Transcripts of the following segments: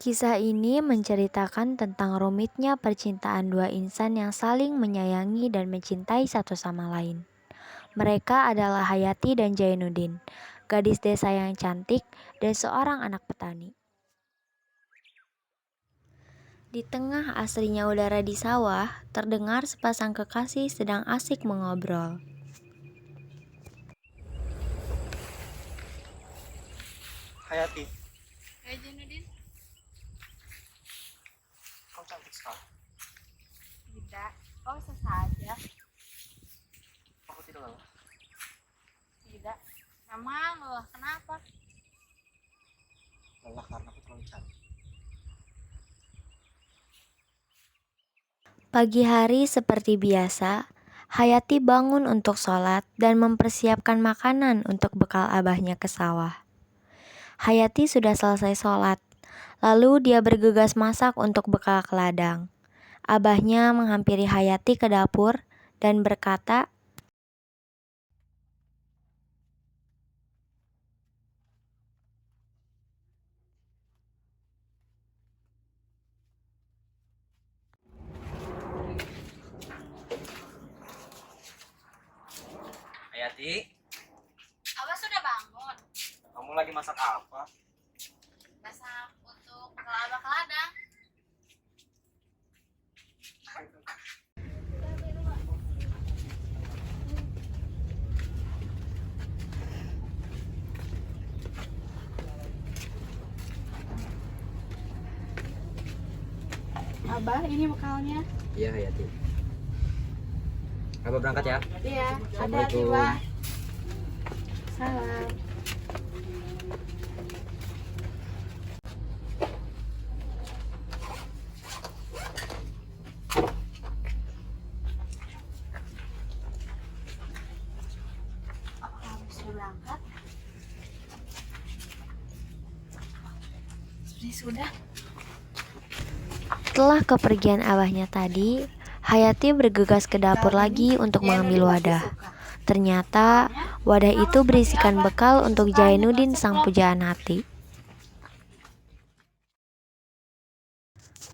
Kisah ini menceritakan tentang rumitnya percintaan dua insan yang saling menyayangi dan mencintai satu sama lain. Mereka adalah Hayati dan Jainuddin, gadis desa yang cantik dan seorang anak petani. Di tengah asrinya udara di sawah, terdengar sepasang kekasih sedang asik mengobrol. Hayati, Hai Janudin. kau cantik sekali. Tidak, kau sesaja. Aku tidak lelah. Tidak, memang lelah. Kenapa? Lelah karena aku terlalu cantik. Pagi hari seperti biasa, Hayati bangun untuk sholat dan mempersiapkan makanan untuk bekal abahnya ke sawah. Hayati sudah selesai sholat, lalu dia bergegas masak untuk bekal ke ladang. Abahnya menghampiri Hayati ke dapur dan berkata, Hayati, Abah sudah bangun. kamu lagi masak apa? Masak untuk bekal Abah ke ladang. Abah, ini bekalnya. Iya Hayati. Abah berangkat ya. Iya, hati-hati, Assalamualaikum. Bah. Salam. Abah sudah berangkat? Sudah. setelah kepergian abahnya tadi, Hayati bergegas ke dapur lagi untuk mengambil wadah. Ternyata wadah itu berisikan bekal untuk Jainuddin sang pujaan hati.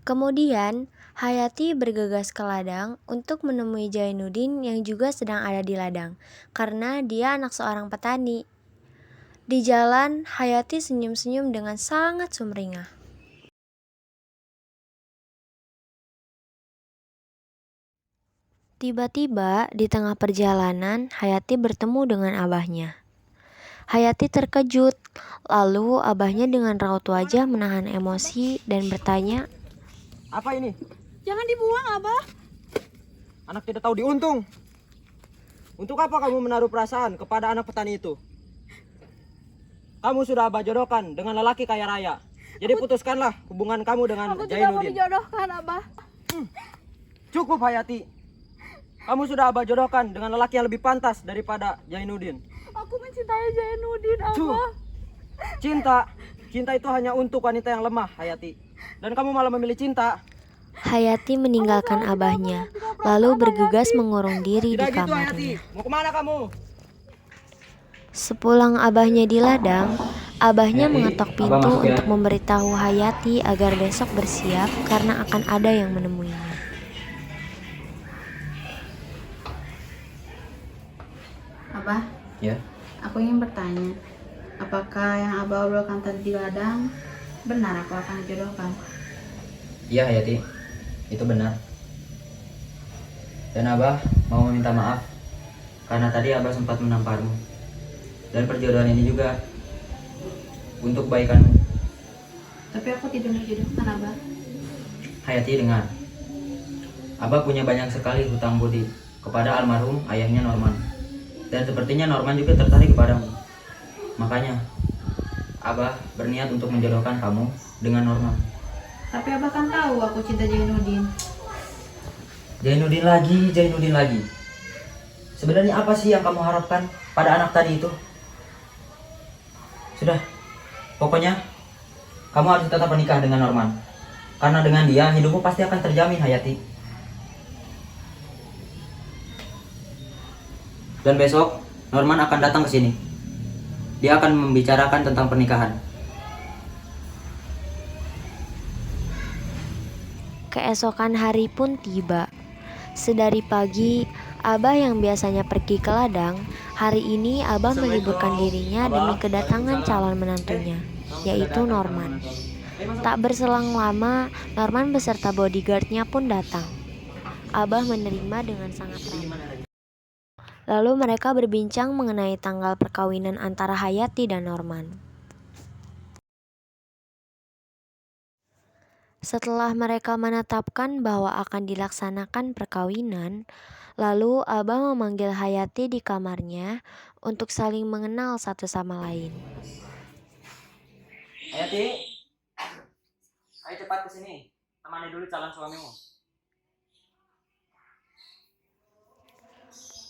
Kemudian, Hayati bergegas ke ladang untuk menemui Jainuddin yang juga sedang ada di ladang, karena dia anak seorang petani. Di jalan, Hayati senyum-senyum dengan sangat sumringah. Tiba-tiba, di tengah perjalanan, Hayati bertemu dengan abahnya. Hayati terkejut, lalu abahnya dengan raut wajah menahan emosi dan bertanya, Apa ini? Jangan dibuang, Abah. Anak tidak tahu diuntung. Untuk apa kamu menaruh perasaan kepada anak petani itu? Kamu sudah Abah jodohkan dengan lelaki kaya raya. Jadi putuskanlah hubungan kamu dengan Aku tidak mau Jainuddin. dijodohkan, Abah. Cukup Hayati. Kamu sudah Abah jodohkan dengan lelaki yang lebih pantas daripada Jainuddin. Aku mencintai Jainuddin, Tuh. Abah. Cinta itu hanya untuk wanita yang lemah, Hayati. Dan kamu malah memilih cinta. Hayati meninggalkan abahnya, lalu bergegas mengurung diri di Tidak gitu, Hayati. kamarnya. Mau kemana kamu? Sepulang abahnya di ladang, abahnya Hayati, mengetok Abah pintu masuk ya. untuk memberitahu Hayati agar besok bersiap karena akan ada yang menemuinya. Abah, Ya. aku ingin bertanya, apakah yang Abah obrolkan tadi di ladang benar aku akan dijodohkan? Iya Hayati, itu benar. Dan Abah mau meminta maaf karena tadi Abah sempat menamparmu. Dan perjodohan ini juga untuk kebaikanmu. Tapi aku tidak mau dijodohkan, Abah. Hayati, dengar. Abah punya banyak sekali hutang budi kepada almarhum ayahnya Norman. Dan sepertinya Norman juga tertarik kepadamu. Makanya Abah berniat untuk menjodohkan kamu dengan Norman. Tapi Abah kan tahu aku cinta Jainuddin. Jainuddin lagi. Sebenarnya apa sih yang kamu harapkan pada anak tadi itu? Sudah, pokoknya kamu harus tetap menikah dengan Norman. Karena dengan dia hidupmu pasti akan terjamin, Hayati. Dan besok Norman akan datang ke sini. Dia akan membicarakan tentang pernikahan. Keesokan hari pun tiba. Sedari pagi, Abah yang biasanya pergi ke ladang, hari ini Abah meliburkan dirinya demi kedatangan calon menantunya, yaitu Norman. Tak berselang lama, Norman beserta bodyguardnya pun datang. Abah menerima dengan sangat ramah. Lalu mereka berbincang mengenai tanggal perkawinan antara Hayati dan Norman. Setelah mereka menetapkan bahwa akan dilaksanakan perkawinan, lalu Abah memanggil Hayati di kamarnya untuk saling mengenal satu sama lain. Hayati, ayo cepat ke sini. Temani dulu calon suamimu.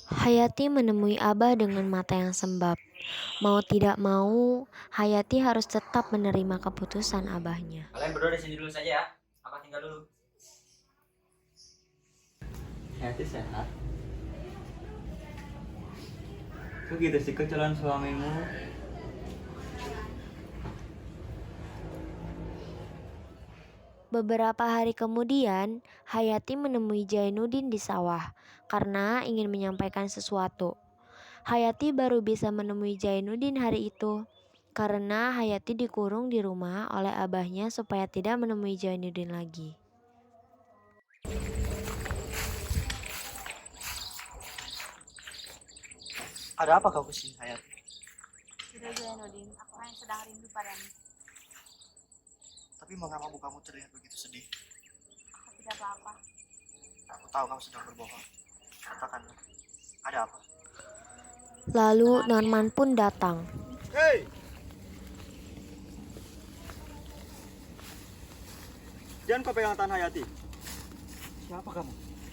Hayati menemui Abah dengan mata yang sembab. Mau tidak mau, Hayati harus tetap menerima keputusan Abahnya. Kalian berdua di sini dulu saja ya. Abah tinggal dulu. Hayati sehat. Kok gitu sih ke calon suamimu? Beberapa hari kemudian, Hayati menemui Jainuddin di sawah karena ingin menyampaikan sesuatu. Hayati baru bisa menemui Jainuddin hari itu karena Hayati dikurung di rumah oleh abahnya supaya tidak menemui Jainuddin lagi. Ada apa kau kesini, Hayati? Sudah Jainuddin, aku hanya sedang rindu padamu. Tapi mengapa kamu terlihat begitu sedih? Aku tidak apa-apa. Aku tahu kamu sedang berbohong. Katakanlah, ada apa? Lalu Norman pun datang. Hei! Jangan kau pegang tangan Hayati. Siapa kamu?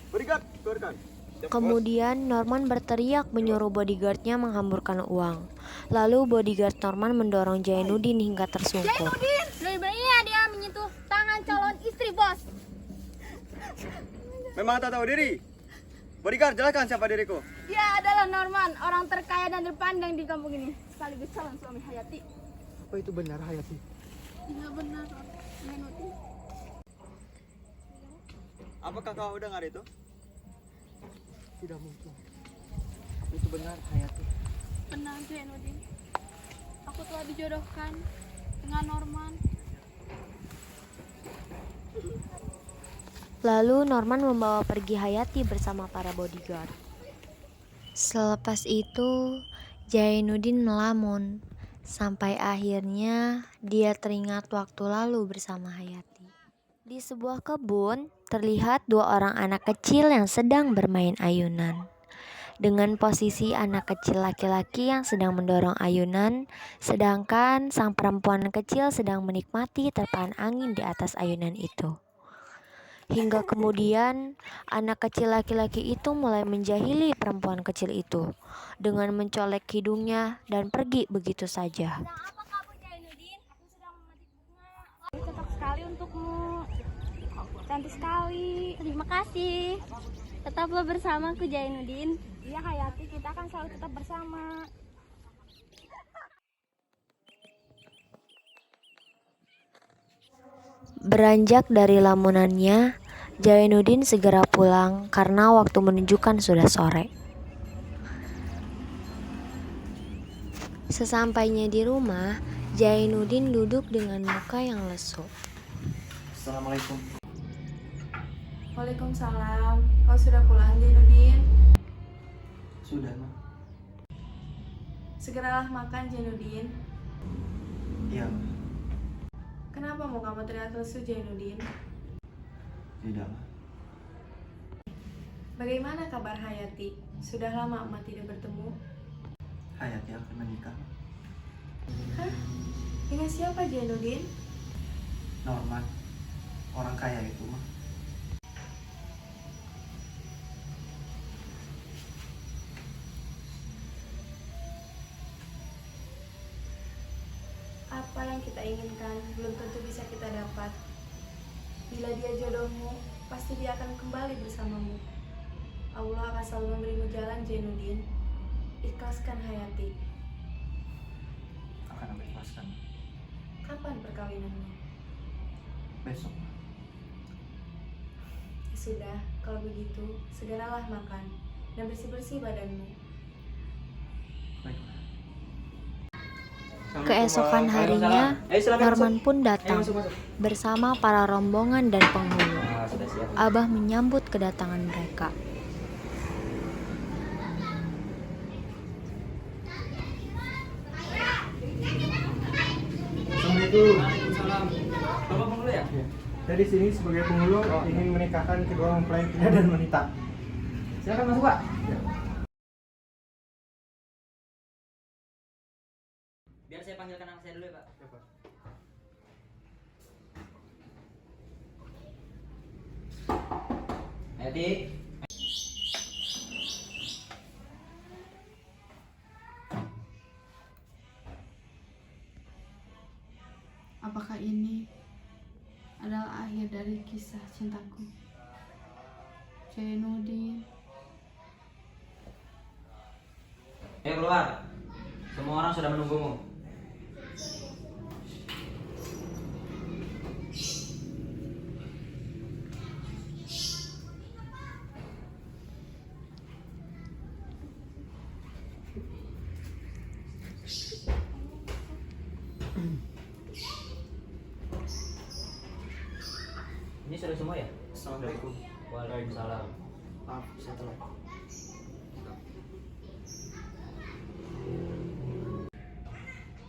Bodyguard, keluarkan. Kemudian Norman berteriak menyuruh bodyguardnya menghamburkan uang. Lalu bodyguard Norman mendorong Jainuddin hingga tersungkur. Lebih baiknya dia menyentuh tangan calon istri bos. Memang tak tahu diri. Bodyguard, jelaskan siapa diriku. Dia adalah Norman, orang terkaya dan terpandang di kampung ini, sekaligus calon suami Hayati. Apa itu benar, Hayati? Tidak benar, Jainuddin. Apakah kau dengar itu? Tidak mungkin. Apa itu benar, Hayati? Benar, Jainuddin. Aku telah dijodohkan dengan Norman. Lalu Norman membawa pergi Hayati bersama para bodyguard. Selepas itu, Jainuddin melamun sampai akhirnya dia teringat waktu lalu bersama Hayati. Di sebuah kebun, terlihat dua orang anak kecil yang sedang bermain ayunan. Dengan posisi anak kecil laki-laki yang sedang mendorong ayunan, sedangkan sang perempuan kecil sedang menikmati terpaan angin di atas ayunan itu. Hingga kemudian anak kecil laki-laki itu mulai menjahili perempuan kecil itu dengan mencolek hidungnya dan pergi begitu saja. Apa kabar, Jainuddin? Aku sedang memetik bunga. Cocok sekali untukmu. Cantik sekali. Terima kasih. Tetaplah bersamaku, Jainuddin. Iya, Hayati, kita akan selalu tetap bersama. Beranjak dari lamunannya, Jainuddin segera pulang karena waktu menunjukkan sudah sore. Sesampainya di rumah, Jainuddin duduk dengan muka yang lesu. Assalamualaikum. Waalaikumsalam. Kau sudah pulang, Jainuddin? Sudah, Ma. Segeralah makan, Jainuddin. Iya, Ma. Kenapa mau kamu terlihat lesu, Jainuddin? Tidak, Ma. Bagaimana kabar Hayati? Sudah lama emak tidak bertemu. Hayati akan menikah. Hah? Dengan siapa, Jainuddin? Norman, orang kaya itu, Ma. Apa yang kita inginkan belum tentu bisa kita dapat. Bila dia jodohmu, pasti dia akan kembali bersamamu. Allah akan selalu memberimu jalan, Jainuddin. Ikhlaskan Hayati. Akan aku ikhlaskan. Ma. Kapan perkawinannya? Besok, Ma. 1 Sudah, kalau begitu, segeralah makan dan bersih-bersih badanmu. Keesokan harinya, Norman pun datang bersama para rombongan dan penghulu. Sudah siap. Abah menyambut kedatangan mereka. Assalamualaikum. Waalaikumsalam. Bapak penghulu ya? Saya di sini sebagai penghulu ingin menikahkan kedua mempelai pria dan wanita. Silakan masuk, Pak. Biar saya panggilkan anak saya dulu ya, Pak. Hayati. Apakah ini adalah akhir dari kisah cintaku? Jainuddin. Ayo keluar. Semua orang sudah menunggumu. Ini sudah semua ya? Assalamualaikum. Waalaikumsalam. Maaf, saya telat.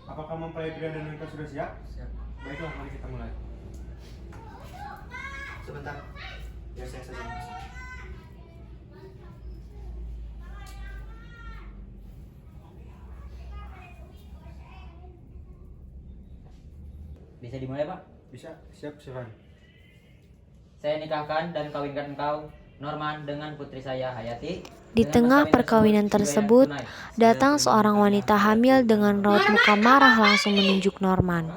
Apakah mempelai pria dan wanita sudah siap? Siap. Baiklah, mari kita mulai. Sebentar. Biar saya saja masuk. Bisa dimulai, Pak? Bisa, siap, Sivan. Saya nikahkan dan kawinkan engkau, Norman, dengan putri saya, Hayati. Di tengah perkawinan tersebut, datang seorang wanita hamil dengan raut muka marah langsung menunjuk Norman.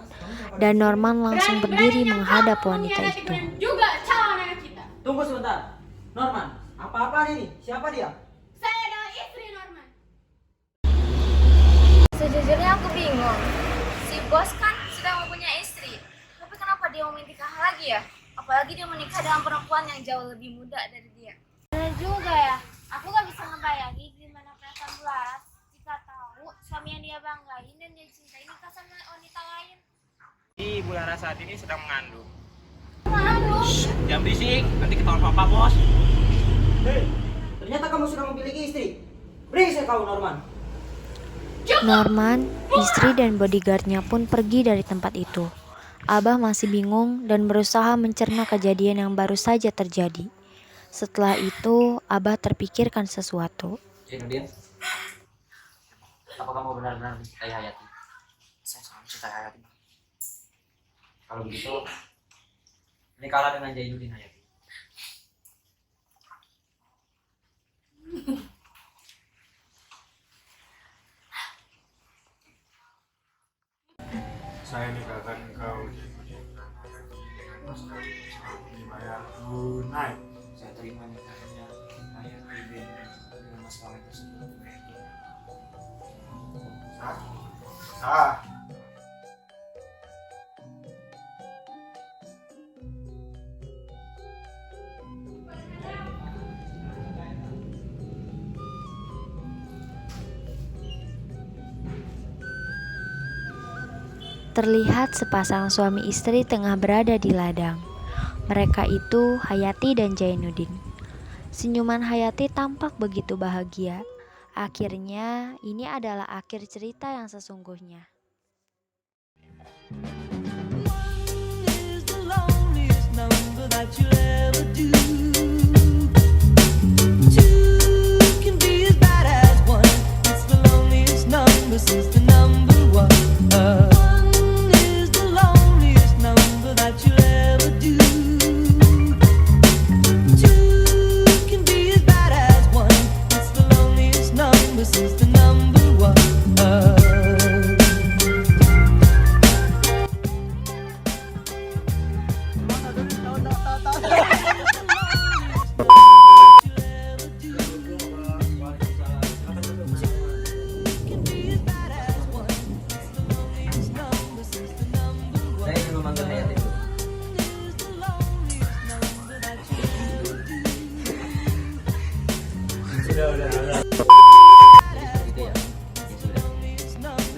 Dan Norman langsung berdiri menghadap wanita itu. Juga calon anak kita. Tunggu sebentar. Norman, apa-apaan ini? Siapa dia? Saya adalah istri Norman. Sejujurnya aku bingung. Si bos kan sudah mempunyai istri, tapi kenapa dia mau menikah lagi ya? Apalagi dia menikah dengan perempuan yang jauh lebih muda dari dia. Benar juga ya. Aku gak bisa ngebayangin gimana perasaan Bularas jika tahu suami yang dia banggain dan dia cintai nikah sama wanita lain. Di Bularas saat ini sedang mengandung. Aduh. Jangan berisik, nanti ketahuan papa bos. Hei, ternyata kamu sudah memiliki istri. Berisik kau, Norman. Norman, istri dan bodyguardnya pun pergi dari tempat itu. Abah masih bingung dan berusaha mencerna kejadian yang baru saja terjadi. Setelah itu, Abah terpikirkan sesuatu. Jainuddin, apa kamu benar-benar mencintai Hayati? Saya sangat mencintai Hayati. Kalau begitu, menikahlah dengan Jainuddin, Hayati. Saya nikahkan engkau dengan mas kawin dibayar tunai. Saya terima nikahnya Hayati dengan mas kawin tersebut. Sah? Sah. Terlihat sepasang suami istri tengah berada di ladang. Mereka itu Hayati dan Jainuddin. Senyuman Hayati tampak begitu bahagia. Akhirnya, ini adalah akhir cerita yang sesungguhnya.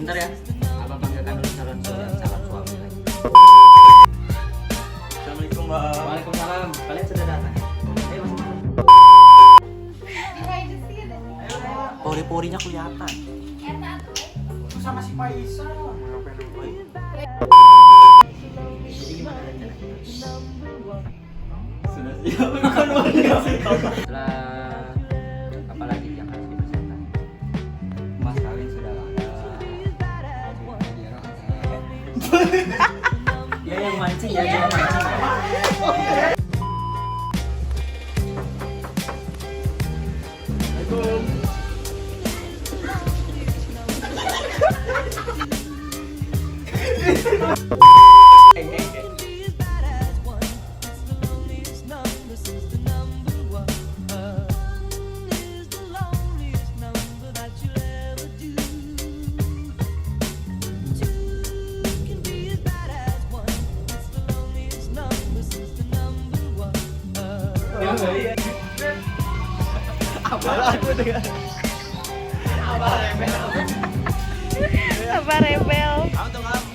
Bentar ya, abang panggilkan dulu calon suami lagi. Assalamualaikum bang. Waalaikumsalam, kalian sudah datang ya? Ayo masuk. Pori-porinya kelihatan. Sama si Faisal. Jadi gimana rencana kita? Sudah siap. Bukan warga. Setelah apa lagi yang harus dipersiapkan? Mas kawin sudah ada. Ya yang mancing ya, yang mancing. Apa rebel? Kamu tuh kamu.